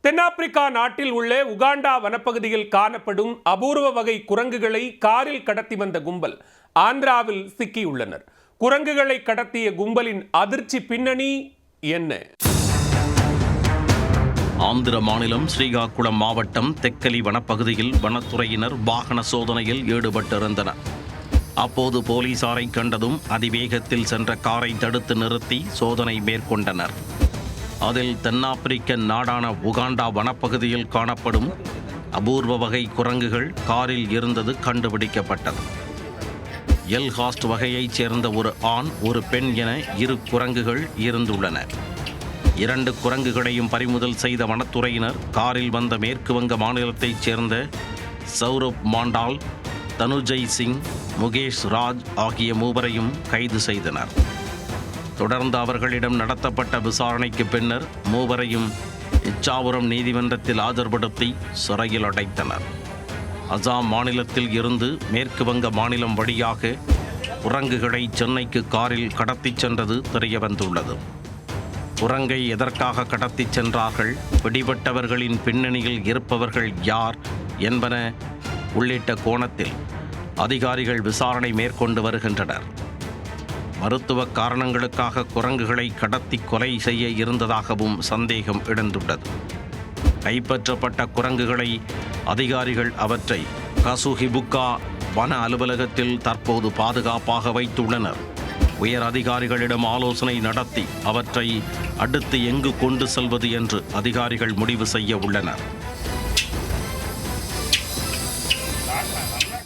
தென்னாப்பிரிக்கா நாட்டில் உள்ள உகாண்டா வனப்பகுதியில் காணப்படும் அபூர்வ வகை குரங்குகளை காரில் கடத்தி வந்த கும்பல் ஆந்திராவில் சிக்கியுள்ளனர். குரங்குகளை கடத்திய கும்பலின் அதிர்ச்சி பின்னணி என்ன? ஆந்திர மாநிலம் ஸ்ரீகாக்குளம் மாவட்டம் தெக்கலி வனப்பகுதியில் வனத்துறையினர் வாகன சோதனையில் ஈடுபட்டிருந்தனர். அப்போது போலீசாரை கண்டதும் அதிவேகத்தில் சென்ற காரை தடுத்து நிறுத்தி சோதனை மேற்கொண்டனர். அதில் தென்னாப்பிரிக்க நாடான உகாண்டா வனப்பகுதியில் காணப்படும் அபூர்வ வகை குரங்குகள் காரில் இருந்தது கண்டுபிடிக்கப்பட்டது. எல்ஹாஸ்ட் வகையைச் சேர்ந்த ஒரு ஆண் ஒரு பெண் என 2 குரங்குகள் இருந்துள்ளன. 2 குரங்குகளையும் பறிமுதல் செய்த வனத்துறையினர் காரில் வந்த மேற்கு வங்க மாநிலத்தைச் சேர்ந்த சௌரப் மாண்டால், தனுஜய் சிங், முகேஷ் ராஜ் ஆகிய மூவரையும் கைது செய்தனர். தொடர்ந்து அவர்களிடம் நடத்தப்பட்ட விசாரணைக்கு பின்னர் மூவரையும் இச்சாவரம் நீதிமன்றத்தில் ஆஜர்படுத்தி சிறையில் அடைத்தனர். அசாம் மாநிலத்தில் இருந்து மேற்கு வங்க மாநிலம் வழியாக குரங்குகளை சென்னைக்கு காரில் கடத்திச் சென்றது தெரியவந்துள்ளது. குரங்கை எதற்காக கடத்திச் சென்றார்கள், பிடிபட்டவர்களின் பின்னணியில் இருப்பவர்கள் யார் என்பன உள்ளிட்ட கோணத்தில் அதிகாரிகள் விசாரணை மேற்கொண்டு வருகின்றனர். மருத்துவ காரணங்களுக்காக குரங்குகளை கடத்தி கொலை செய்ய இருந்ததாகவும் சந்தேகம் எழுந்துள்ளது. கைப்பற்றப்பட்ட குரங்குகளை அதிகாரிகள் அவற்றை கசுஹிபுக்கா வன அலுவலகத்தில் தற்போது பாதுகாப்பாக வைத்துள்ளனர். உயர் அதிகாரிகளிடம் ஆலோசனை நடத்தி அவற்றை அடுத்து எங்கு கொண்டு செல்வது என்று அதிகாரிகள் முடிவு செய்ய உள்ளனர்.